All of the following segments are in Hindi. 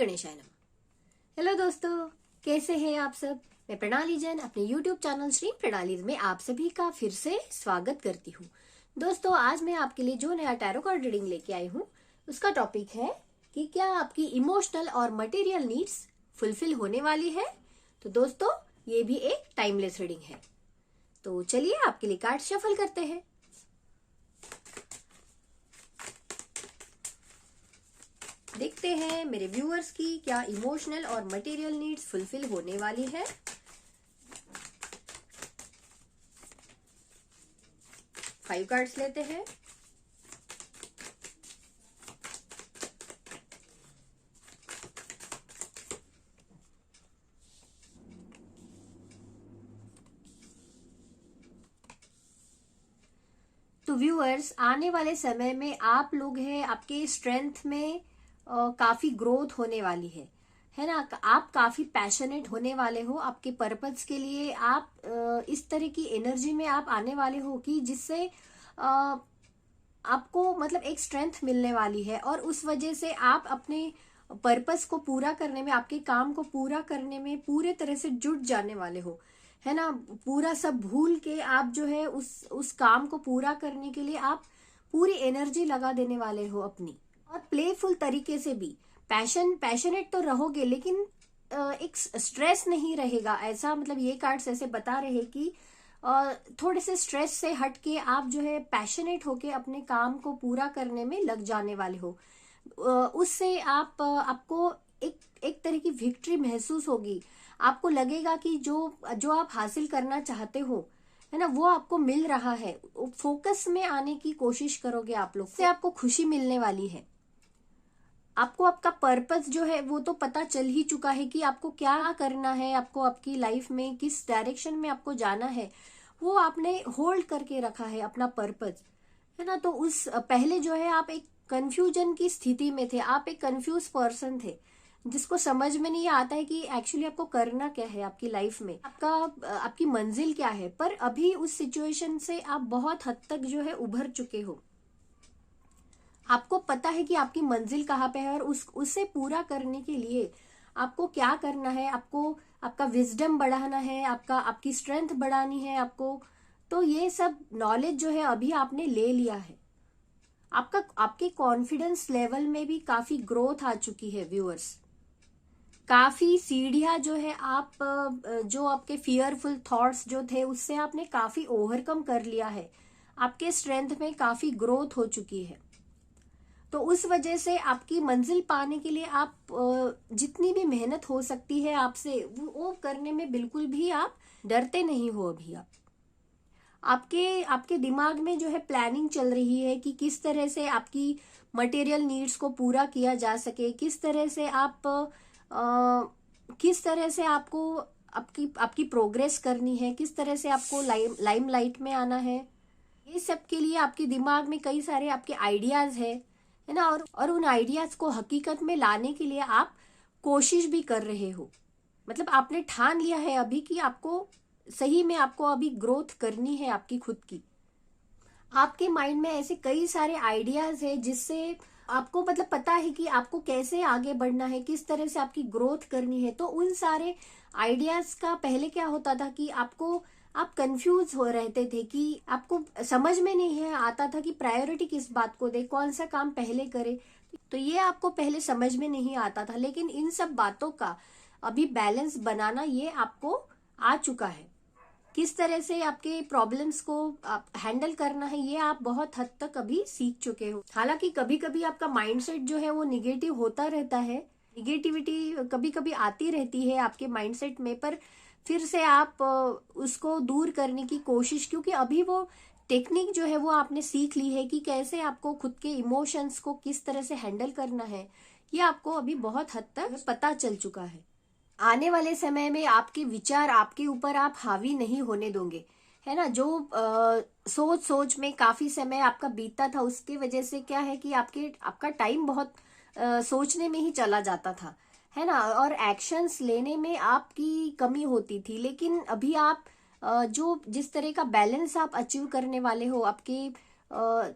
गणेशाय नमः। हेलो दोस्तों, कैसे हैं आप सब। मैं प्रणाली जैन अपने यूट्यूब चैनल श्री प्रणाली में आप सभी का फिर से स्वागत करती हूँ। दोस्तों, आज मैं आपके लिए जो नया टैरो कार्ड रीडिंग लेके आई हूँ उसका टॉपिक है कि क्या आपकी इमोशनल और मटेरियल नीड्स फुलफिल होने वाली है। तो दोस्तों, ये भी एक टाइमलेस रीडिंग है। तो चलिए आपके लिए कार्ड शफल करते हैं। देखते हैं मेरे व्यूअर्स की क्या इमोशनल और मटेरियल नीड्स फुलफिल होने वाली है। फाइव कार्ड्स लेते हैं। तो व्यूअर्स, आने वाले समय में आप लोग हैं, आपके स्ट्रेंथ में काफी ग्रोथ होने वाली है ना। आप काफी पैशनेट होने वाले हो आपके पर्पस के लिए। आप इस तरह की एनर्जी में आप आने वाले हो कि जिससे आपको मतलब एक स्ट्रेंथ मिलने वाली है और उस वजह से आप अपने पर्पस को पूरा करने में, आपके काम को पूरा करने में पूरे तरह से जुट जाने वाले हो, है ना। पूरा सब भूल के आप जो है उस काम को पूरा करने के लिए आप पूरी एनर्जी लगा देने वाले हो अपनी, और प्लेफुल तरीके से भी। पैशनेट तो रहोगे लेकिन एक स्ट्रेस नहीं रहेगा, ऐसा मतलब ये कार्ड्स ऐसे बता रहे कि थोड़े से स्ट्रेस से हट के आप जो है पैशनेट होके अपने काम को पूरा करने में लग जाने वाले हो। उससे आपको एक तरह की विक्ट्री महसूस होगी। आपको लगेगा कि जो आप हासिल करना चाहते हो, है ना, वो आपको मिल रहा है। फोकस में आने की कोशिश करोगे आप लोग, से आपको खुशी मिलने वाली है। आपको आपका पर्पस जो है वो तो पता चल ही चुका है कि आपको क्या करना है, आपको आपकी लाइफ में किस डायरेक्शन में आपको जाना है, वो आपने होल्ड करके रखा है अपना पर्पस, है ना। तो उस पहले जो है आप एक कंफ्यूजन की स्थिति में थे, आप एक कंफ्यूज पर्सन थे जिसको समझ में नहीं आता है कि एक्चुअली आपको करना क्या है आपकी लाइफ में, आपकी मंजिल क्या है। पर अभी उस सिचुएशन से आप बहुत हद तक जो है उभर चुके हो। आपको पता है कि आपकी मंजिल कहाँ पे है और उसे पूरा करने के लिए आपको क्या करना है। आपको आपका विजडम बढ़ाना है, आपकी स्ट्रेंथ बढ़ानी है आपको। तो ये सब नॉलेज जो है अभी आपने ले लिया है। आपके कॉन्फिडेंस लेवल में भी काफी ग्रोथ आ चुकी है व्यूअर्स। काफी सीढ़ियां जो है आप जो आपके फियरफुल थॉट्स जो थे उससे आपने काफी ओवरकम कर लिया है। आपके स्ट्रेंथ में काफी ग्रोथ हो चुकी है। तो उस वजह से आपकी मंजिल पाने के लिए आप जितनी भी मेहनत हो सकती है आपसे, वो करने में बिल्कुल भी आप डरते नहीं हो। अभी आपके दिमाग में जो है प्लानिंग चल रही है कि किस तरह से आपकी मटेरियल नीड्स को पूरा किया जा सके, किस तरह से किस तरह से आपको आपकी प्रोग्रेस करनी है, किस तरह से आपको लाइमलाइट में आना है। ये सब के लिए आपके दिमाग में कई सारे आपके आइडियाज है ना। और उन आइडियाज को हकीकत में लाने के लिए आप कोशिश भी कर रहे हो। मतलब आपने ठान लिया है अभी कि आपको सही में आपको अभी ग्रोथ करनी है आपकी खुद की। आपके माइंड में ऐसे कई सारे आइडियाज है जिससे आपको मतलब पता है कि आपको कैसे आगे बढ़ना है, किस तरह से आपकी ग्रोथ करनी है। तो उन सारे आइडियाज का पहले क्या होता था कि आप कंफ्यूज हो रहते थे कि आपको समझ में नहीं है आता था कि प्रायोरिटी किस बात को दे, कौन सा काम पहले करे। तो ये आपको पहले समझ में नहीं आता था, लेकिन इन सब बातों का अभी बैलेंस बनाना ये आपको आ चुका है। किस तरह से आपके प्रॉब्लम्स को आप हैंडल करना है ये आप बहुत हद तक अभी सीख चुके हो। हालांकि कभी कभी आपका माइंडसेट जो है वो निगेटिव होता रहता है, निगेटिविटी कभी कभी आती रहती है आपके माइंडसेट में, पर फिर से आप उसको दूर करने की कोशिश, क्योंकि अभी वो टेक्निक जो है वो आपने सीख ली है कि कैसे आपको खुद के इमोशंस को किस तरह से हैंडल करना है। ये आपको अभी बहुत हद तक पता चल चुका है। आने वाले समय में आपके विचार आपके ऊपर आप हावी नहीं होने दोगे, है ना। जो सोच सोच में काफी समय आपका बीतता था, उसके वजह से क्या है कि आपका टाइम बहुत सोचने में ही चला जाता था, है ना। और एक्शंस लेने में आपकी कमी होती थी। लेकिन अभी आप जो जिस तरह का बैलेंस आप अचीव करने वाले हो आपके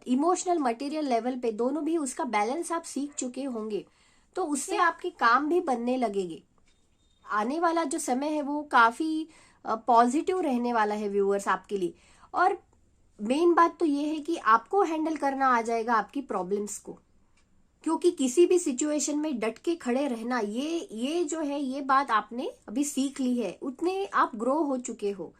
इमोशनल मटेरियल लेवल पे, दोनों भी उसका बैलेंस आप सीख चुके होंगे। तो उससे आपके काम भी बनने लगेंगे। आने वाला जो समय है वो काफी पॉजिटिव रहने वाला है व्यूअर्स आपके लिए। और मेन बात तो ये है कि आपको हैंडल करना आ जाएगा आपकी प्रॉब्लम्स को, क्योंकि किसी भी सिचुएशन में डट के खड़े रहना, ये जो है ये बात आपने अभी सीख ली है, उतने आप ग्रो हो चुके हो।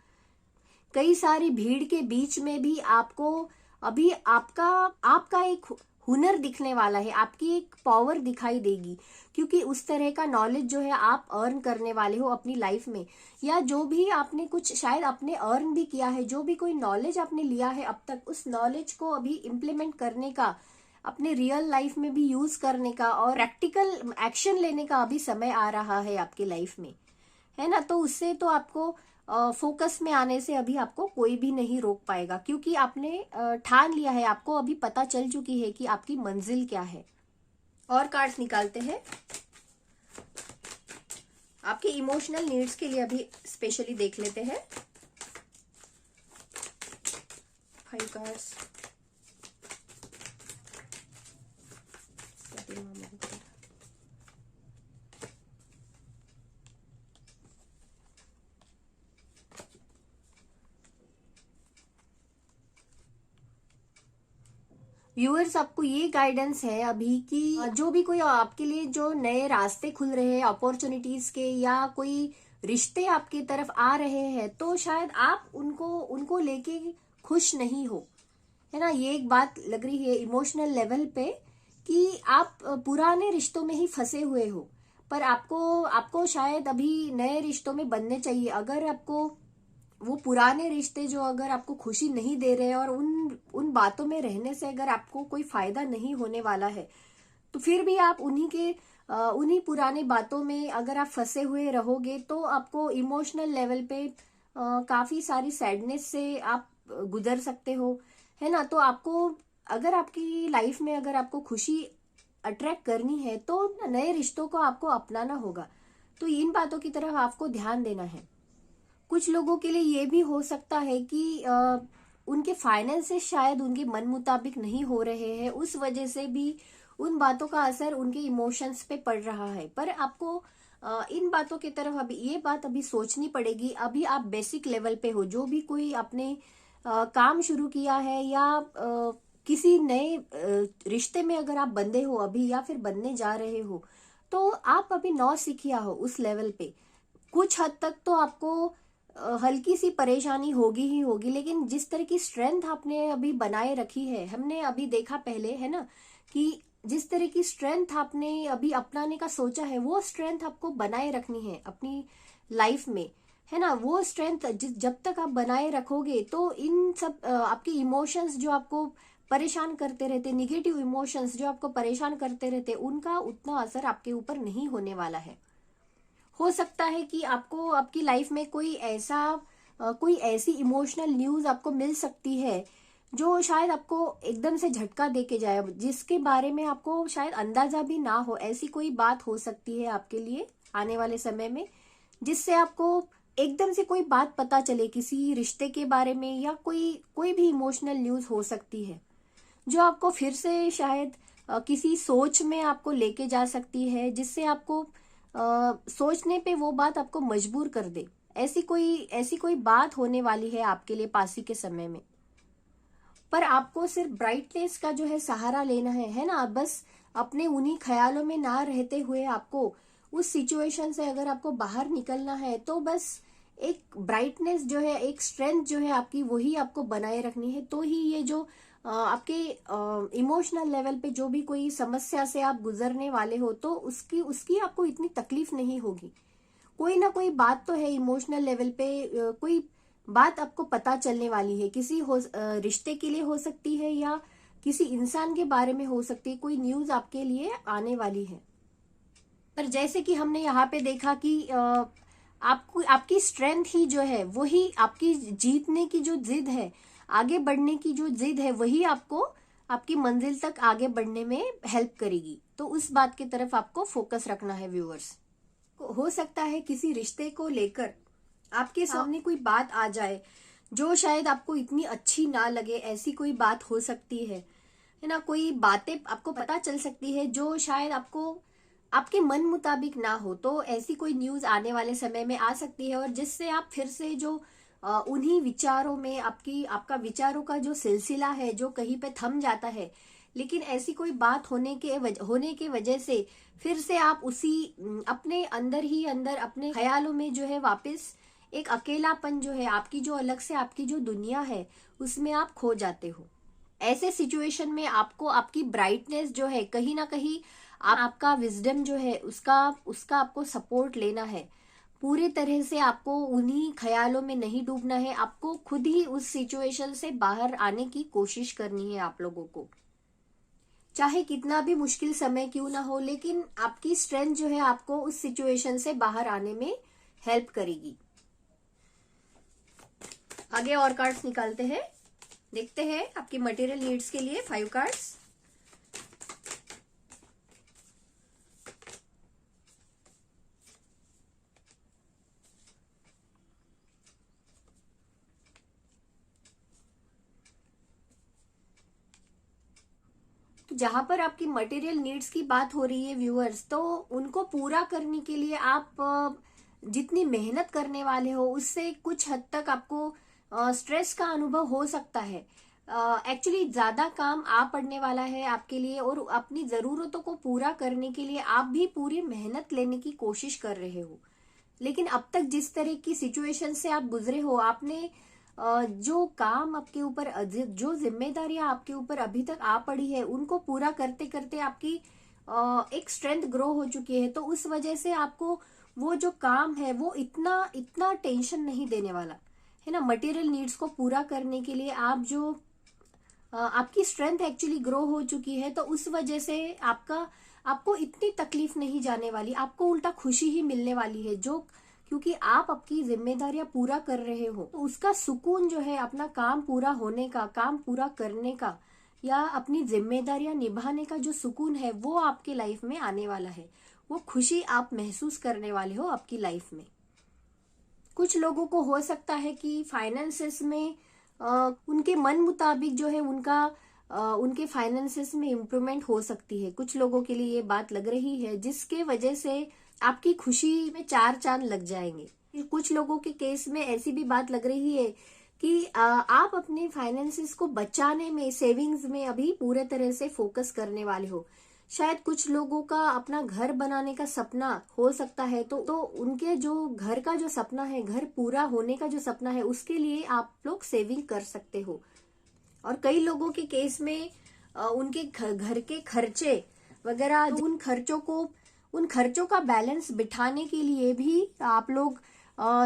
कई सारी भीड़ के बीच में भी आपको अभी आपका एक हुनर दिखने वाला है, आपकी एक पावर दिखाई देगी, क्योंकि उस तरह का नॉलेज जो है आप अर्न करने वाले हो अपनी लाइफ में। या जो भी आपने कुछ शायद आपने अर्न भी किया है, जो भी कोई नॉलेज आपने लिया है अब तक, उस नॉलेज को अभी इम्प्लीमेंट करने का, अपने रियल लाइफ में भी यूज करने का और प्रैक्टिकल एक्शन लेने का अभी समय आ रहा है आपकी लाइफ में, है ना। तो उससे तो आपको फोकस में आने से अभी आपको कोई भी नहीं रोक पाएगा, क्योंकि आपने ठान लिया है, आपको अभी पता चल चुकी है कि आपकी मंजिल क्या है। और कार्ड्स निकालते हैं आपके इमोशनल नीड्स के लिए, अभी स्पेशली देख लेते हैं 5 कार्ड्स। व्यूअर्स, आपको ये गाइडेंस है अभी कि जो भी कोई आपके लिए जो नए रास्ते खुल रहे हैं अपॉर्चुनिटीज के, या कोई रिश्ते आपकी तरफ आ रहे हैं, तो शायद आप उनको लेके खुश नहीं हो, है ना। ये एक बात लग रही है इमोशनल लेवल पे कि आप पुराने रिश्तों में ही फंसे हुए हो, पर आपको शायद अभी नए रिश्तों में बनने चाहिए। अगर आपको वो पुराने रिश्ते जो अगर आपको खुशी नहीं दे रहे हैं और उन बातों में रहने से अगर आपको कोई फायदा नहीं होने वाला है, तो फिर भी आप उन्हीं पुराने बातों में अगर आप फंसे हुए रहोगे, तो आपको इमोशनल लेवल पे काफी सारी सैडनेस से आप गुजर सकते हो, है ना। तो आपको अगर आपकी लाइफ में अगर आपको खुशी अट्रैक्ट करनी है, तो नए रिश्तों को आपको अपनाना होगा। तो इन बातों की तरफ आपको ध्यान देना है। कुछ लोगों के लिए ये भी हो सकता है कि उनके फाइनेंसेस शायद उनके मन मुताबिक नहीं हो रहे हैं, उस वजह से भी उन बातों का असर उनके इमोशंस पे पड़ रहा है। पर आपको इन बातों की तरफ अभी ये बात अभी सोचनी पड़ेगी। अभी आप बेसिक लेवल पे हो, जो भी कोई आपने काम शुरू किया है, या किसी नए रिश्ते में अगर आप बंधे हो अभी, या फिर बनने जा रहे हो, तो आप अभी नौसिखिया हो उस लेवल पे। कुछ हद तक तो आपको हल्की सी परेशानी होगी ही होगी, लेकिन जिस तरह की स्ट्रेंथ आपने अभी बनाए रखी है, हमने अभी देखा पहले, है ना, कि जिस तरह की स्ट्रेंथ आपने अभी अपनाने का सोचा है, वो स्ट्रेंथ आपको बनाए रखनी है अपनी लाइफ में, है ना। वो स्ट्रेंथ जब तक आप बनाए रखोगे, तो इन सब आपके इमोशंस जो आपको परेशान करते रहते, निगेटिव इमोशंस जो आपको परेशान करते रहते, उनका उतना असर आपके ऊपर नहीं होने वाला है। हो सकता है कि आपको आपकी लाइफ में कोई ऐसी इमोशनल न्यूज आपको मिल सकती है जो शायद आपको एकदम से झटका दे के जाए, जिसके बारे में आपको शायद अंदाजा भी ना हो। ऐसी कोई बात हो सकती है आपके लिए आने वाले समय में, जिससे आपको एकदम से कोई बात पता चले किसी रिश्ते के बारे में, या कोई भी इमोशनल न्यूज हो सकती है जो आपको फिर से शायद किसी सोच में आपको लेके जा सकती है, जिससे आपको सोचने पे वो बात आपको मजबूर कर दे। ऐसी कोई बात होने वाली है आपके लिए पास ही के समय में। पर आपको सिर्फ ब्राइटनेस का जो है सहारा लेना है ना। बस अपने उन्हीं ख्यालों में ना रहते हुए आपको उस सिचुएशन से अगर आपको बाहर निकलना है, तो बस एक ब्राइटनेस जो है, एक स्ट्रेंथ जो है आपकी, वही आपको बनाए रखनी है। तो ही ये जो आपके इमोशनल लेवल पे जो भी कोई समस्या से आप गुजरने वाले हो, तो उसकी आपको इतनी तकलीफ नहीं होगी। कोई ना कोई बात तो है इमोशनल लेवल पे, कोई बात आपको पता चलने वाली है। रिश्ते के लिए हो सकती है, या किसी इंसान के बारे में हो सकती है, कोई न्यूज आपके लिए आने वाली है। पर जैसे कि हमने यहाँ पे देखा कि आपकी स्ट्रेंथ ही जो है, वही आपकी जीतने की जो जिद है, आगे बढ़ने की जो जिद है, वही आपको आपकी मंजिल तक आगे बढ़ने में हेल्प करेगी। तो उस बात की तरफ आपको फोकस रखना है व्यूअर्स। हो सकता है किसी रिश्ते को लेकर आपके सामने कोई बात आ जाए जो शायद आपको इतनी अच्छी ना लगे, ऐसी कोई बात हो सकती है ना। कोई बातें आपको पता चल सकती है जो शायद आपको आपके मन मुताबिक ना हो, तो ऐसी कोई न्यूज आने वाले समय में आ सकती है और जिससे आप फिर से जो उन्हीं विचारों में आपका विचारों का जो सिलसिला है जो कहीं पे थम जाता है, लेकिन ऐसी कोई बात होने के वजह से फिर से आप उसी अपने अंदर ही अंदर अपने ख्यालों में जो है वापस एक अकेलापन जो है, आपकी जो अलग से आपकी जो दुनिया है उसमें आप खो जाते हो। ऐसे सिचुएशन में आपको आपकी ब्राइटनेस जो है कहीं ना कहीं आपका विजडम जो है उसका उसका आपको सपोर्ट लेना है। पूरे तरह से आपको उन्हीं ख्यालों में नहीं डूबना है, आपको खुद ही उस सिचुएशन से बाहर आने की कोशिश करनी है आप लोगों को। चाहे कितना भी मुश्किल समय क्यों ना हो, लेकिन आपकी स्ट्रेंथ जो है आपको उस सिचुएशन से बाहर आने में हेल्प करेगी। आगे और कार्ड्स निकालते हैं, देखते हैं आपकी मटेरियल नीड्स के लिए 5 कार्ड्स। तो जहां पर आपकी मटेरियल नीड्स की बात हो रही है व्यूअर्स, तो उनको पूरा करने के लिए आप जितनी मेहनत करने वाले हो उससे कुछ हद तक आपको स्ट्रेस का अनुभव हो सकता है। एक्चुअली ज्यादा काम आ पड़ने वाला है आपके लिए और अपनी जरूरतों को पूरा करने के लिए आप भी पूरी मेहनत लेने की कोशिश कर रहे हो। लेकिन अब तक जिस तरह की सिचुएशन से आप गुजरे हो, आपने जो काम आपके ऊपर जो जिम्मेदारियां आपके ऊपर अभी तक आ पड़ी है उनको पूरा करते करते आपकी एक स्ट्रेंथ ग्रो हो चुकी है, तो उस वजह से आपको वो जो काम है वो इतना इतना टेंशन नहीं देने वाला है ना। मटेरियल नीड्स को पूरा करने के लिए आप जो आपकी स्ट्रेंथ एक्चुअली ग्रो हो चुकी है, तो उस वजह से आपको इतनी तकलीफ नहीं जाने वाली, आपको उल्टा खुशी ही मिलने वाली है। जो क्योंकि आप आपकी जिम्मेदारियां पूरा कर रहे हो, तो उसका सुकून जो है अपना काम पूरा होने का, काम पूरा करने का या अपनी जिम्मेदारियां निभाने का जो सुकून है वो आपके लाइफ में आने वाला है। वो खुशी आप महसूस करने वाले हो आपकी लाइफ में। कुछ लोगों को हो सकता है कि फाइनेंसेस में उनके मन मुताबिक जो है उनके फाइनेंसेस में इम्प्रूवमेंट हो सकती है। कुछ लोगों के लिए ये बात लग रही है जिसके वजह से आपकी खुशी में 4 चांद लग जाएंगे। कुछ लोगों के केस में ऐसी भी बात लग रही है कि आप अपने फाइनेंसेस को बचाने में, सेविंग्स में अभी पूरे तरह से फोकस करने वाले हो। शायद कुछ लोगों का अपना घर बनाने का सपना हो सकता है, तो उनके जो घर का जो सपना है, घर पूरा होने का जो सपना है, उसके लिए आप लोग सेविंग कर सकते हो। और कई लोगों के केस में उनके घर के खर्चे वगैरह, उन खर्चों का बैलेंस बिठाने के लिए भी आप लोग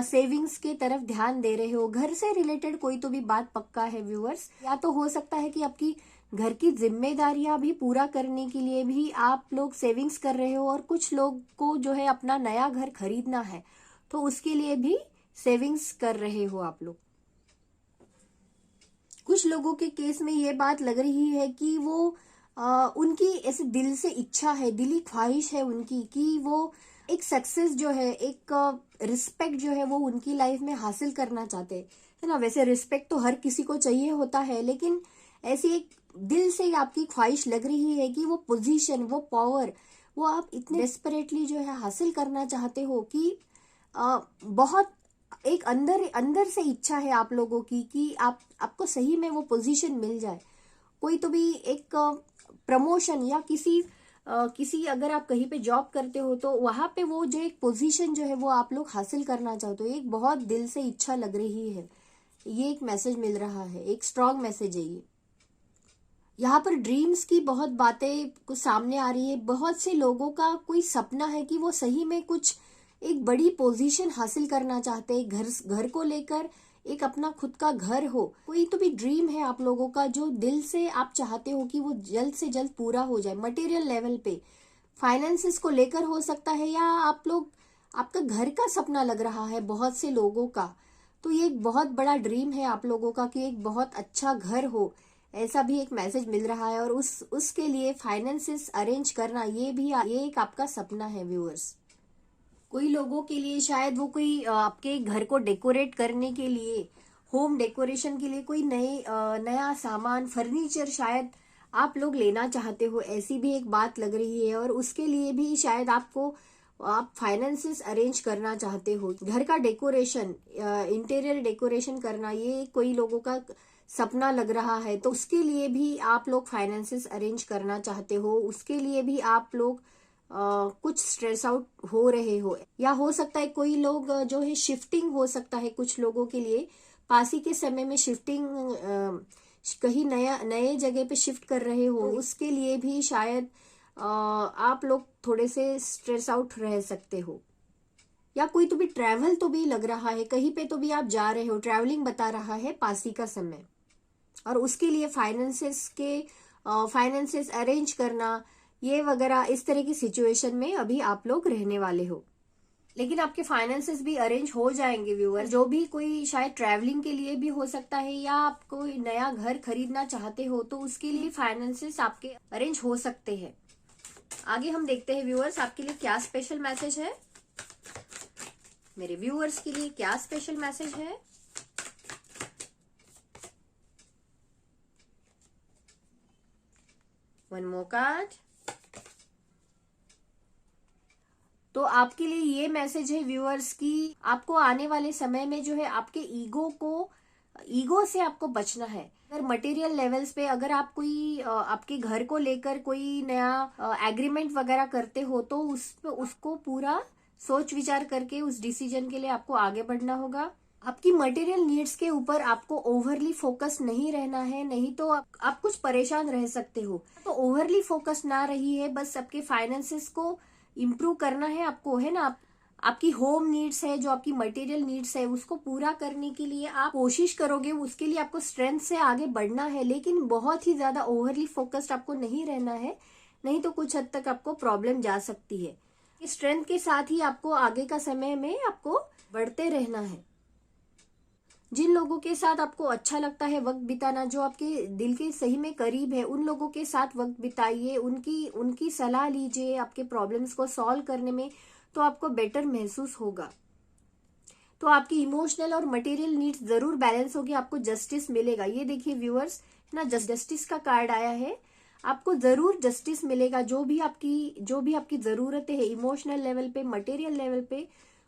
सेविंग्स के तरफ ध्यान दे रहे हो। घर से रिलेटेड कोई तो भी बात पक्का है व्यूअर्स, या तो हो सकता है कि आपकी घर की जिम्मेदारियां भी पूरा करने के लिए भी आप लोग सेविंग्स कर रहे हो, और कुछ लोग को जो है अपना नया घर खरीदना है तो उसके लिए भी सेविंग्स कर रहे हो आप लोग। कुछ लोगों के केस में ये बात लग रही है कि वो उनकी ऐसे दिल से इच्छा है, दिली ख्वाहिश है उनकी कि वो एक सक्सेस जो है, एक रिस्पेक्ट जो है वो उनकी लाइफ में हासिल करना चाहते है ना। वैसे रिस्पेक्ट तो हर किसी को चाहिए होता है, लेकिन ऐसी एक दिल से आपकी ख्वाहिश लग रही है कि वो पोजीशन, वो पावर, वो आप इतने डेस्परेटली जो है हासिल करना चाहते हो कि बहुत एक अंदर से इच्छा है आप लोगों की कि आपको सही में वो पोजीशन मिल जाए। कोई तो भी एक प्रमोशन या किसी अगर आप कहीं पे जॉब करते हो तो वहां पे वो जो एक पोजीशन जो है वो आप लोग हासिल करना चाहते हो। एक बहुत दिल से इच्छा लग रही है, ये एक मैसेज मिल रहा है, एक स्ट्रॉन्ग मैसेज है ये। यहाँ पर ड्रीम्स की बहुत बातें कुछ सामने आ रही है। बहुत से लोगों का कोई सपना है कि वो सही में कुछ एक बड़ी पोजीशन हासिल करना चाहते हैं, घर को लेकर एक अपना खुद का घर हो। कोई तो भी ड्रीम है आप लोगों का जो दिल से आप चाहते हो कि वो जल्द से जल्द पूरा हो जाए। मटेरियल लेवल पे फाइनेंसेस को लेकर हो सकता है, या आपका घर का सपना लग रहा है बहुत से लोगों का। तो ये एक बहुत बड़ा ड्रीम है आप लोगों का कि एक बहुत अच्छा घर हो, ऐसा भी एक मैसेज मिल रहा है। और उसके लिए फाइनेंसेस अरेंज करना, ये एक आपका सपना है व्यूअर्स। कोई लोगों के लिए शायद वो कोई आपके घर को डेकोरेट करने के लिए, होम डेकोरेशन के लिए कोई नया सामान, फर्नीचर शायद आप लोग लेना चाहते हो, ऐसी भी एक बात लग रही है। और उसके लिए भी शायद आप फाइनेंसेस अरेंज करना चाहते हो। घर का डेकोरेशन, इंटीरियर डेकोरेशन करना, ये कोई लोगों का सपना लग रहा है, तो उसके लिए भी आप लोग फाइनेंसेस अरेंज करना चाहते हो। उसके लिए भी आप लोग कुछ स्ट्रेस आउट हो रहे हो, या हो सकता है कोई लोग जो है शिफ्टिंग हो सकता है कुछ लोगों के लिए। पासी के समय में शिफ्टिंग, कहीं नए जगह पे शिफ्ट कर रहे हो, उसके लिए भी शायद आप लोग थोड़े से स्ट्रेस आउट रह सकते हो। या कोई तो भी ट्रैवल तो भी लग रहा है, कहीं पे तो भी आप जा रहे हो, ट्रैवलिंग बता रहा है पासी का समय। और उसके लिए फाइनेंसेस अरेंज करना, ये वगैरह इस तरह की सिचुएशन में अभी आप लोग रहने वाले हो। लेकिन आपके फाइनेंसेस भी अरेंज हो जाएंगे व्यूअर। जो भी कोई शायद ट्रैवलिंग के लिए भी हो सकता है, या आप कोई नया घर खरीदना चाहते हो, तो उसके लिए फाइनेंसेस आपके अरेंज हो सकते हैं। आगे हम देखते हैं व्यूअर्स आपके लिए क्या स्पेशल मैसेज है। मेरे व्यूअर्स के लिए क्या स्पेशल मैसेज है। One more card. तो आपके लिए ये मैसेज है व्यूअर्स की आपको आने वाले समय में जो है आपके ईगो से आपको बचना है। अगर मटेरियल लेवल्स पे अगर आप कोई आपके घर को लेकर कोई नया एग्रीमेंट वगैरह करते हो, तो उसको पूरा सोच विचार करके उस डिसीजन के लिए आपको आगे बढ़ना होगा। आपकी मटेरियल नीड्स के ऊपर आपको ओवरली फोकस नहीं रहना है, नहीं तो आप कुछ परेशान रह सकते हो। तो ओवरली फोकस ना रही है, बस आपके फाइनेंसेस को इम्प्रूव करना है आपको, है ना। आपकी होम नीड्स है, जो आपकी मटेरियल नीड्स है, उसको पूरा करने के लिए आप कोशिश करोगे। उसके लिए आपको स्ट्रेंथ से आगे बढ़ना है, लेकिन बहुत ही ज्यादा ओवरली फोकस्ड आपको नहीं रहना है, नहीं तो कुछ हद तक आपको प्रॉब्लम जा सकती है। स्ट्रेंथ के साथ ही आपको आगे का समय में आपको बढ़ते रहना है। जिन लोगों के साथ आपको अच्छा लगता है वक्त बिताना, जो आपके दिल के सही में करीब है, उन लोगों के साथ वक्त बिताइए, उनकी सलाह लीजिए आपके प्रॉब्लम्स को सॉल्व करने में, तो आपको बेटर महसूस होगा। तो आपकी इमोशनल और मटेरियल नीड्स जरूर बैलेंस होगी, आपको जस्टिस मिलेगा। ये देखिए व्यूअर्स ना, जस्टिस का कार्ड आया है। आपको जरूर जस्टिस मिलेगा। जो भी आपकी जरूरतें है इमोशनल लेवल पे, मटेरियल लेवल पे,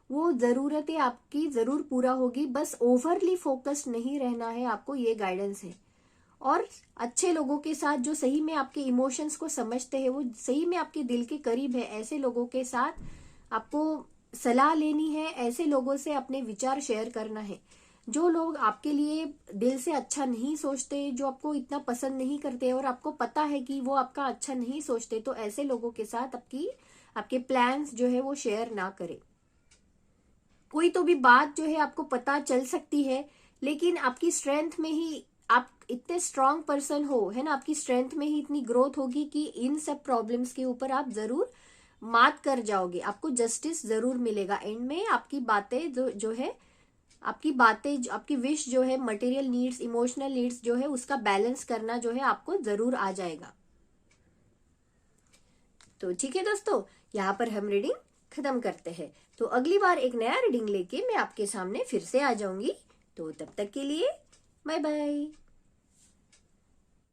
वो जरूरतें आपकी जरूर पूरा होगी। बस ओवरली फोकस्ड नहीं रहना है आपको, ये गाइडेंस है। और अच्छे लोगों के साथ, जो सही में आपके इमोशंस को समझते हैं, वो सही में आपके दिल के करीब है, ऐसे लोगों के साथ आपको सलाह लेनी है। ऐसे लोगों से अपने विचार शेयर करना है। जो लोग आपके लिए दिल से अच्छा नहीं सोचते, जो आपको इतना पसंद नहीं करते, और आपको पता है कि वो आपका अच्छा नहीं सोचते, तो ऐसे लोगों के साथ आपके प्लान्स जो है वो शेयर ना करें। कोई तो भी बात जो है आपको पता चल सकती है, लेकिन आपकी स्ट्रेंथ में ही, आप इतने स्ट्रांग पर्सन हो, है ना, आपकी स्ट्रेंथ में ही इतनी ग्रोथ होगी कि इन सब प्रॉब्लम्स के ऊपर आप जरूर मात कर जाओगे। आपको जस्टिस जरूर मिलेगा एंड में। आपकी बातें जो है आपकी विश जो है, मटेरियल नीड्स, इमोशनल नीड्स जो है, उसका बैलेंस करना जो है आपको जरूर आ जाएगा। तो ठीक है दोस्तों, यहाँ पर हम रीडिंग खत्म करते हैं। तो अगली बार एक नया रीडिंग लेके मैं आपके सामने फिर से आ जाऊंगी। तो तब तक के लिए बाय बाय।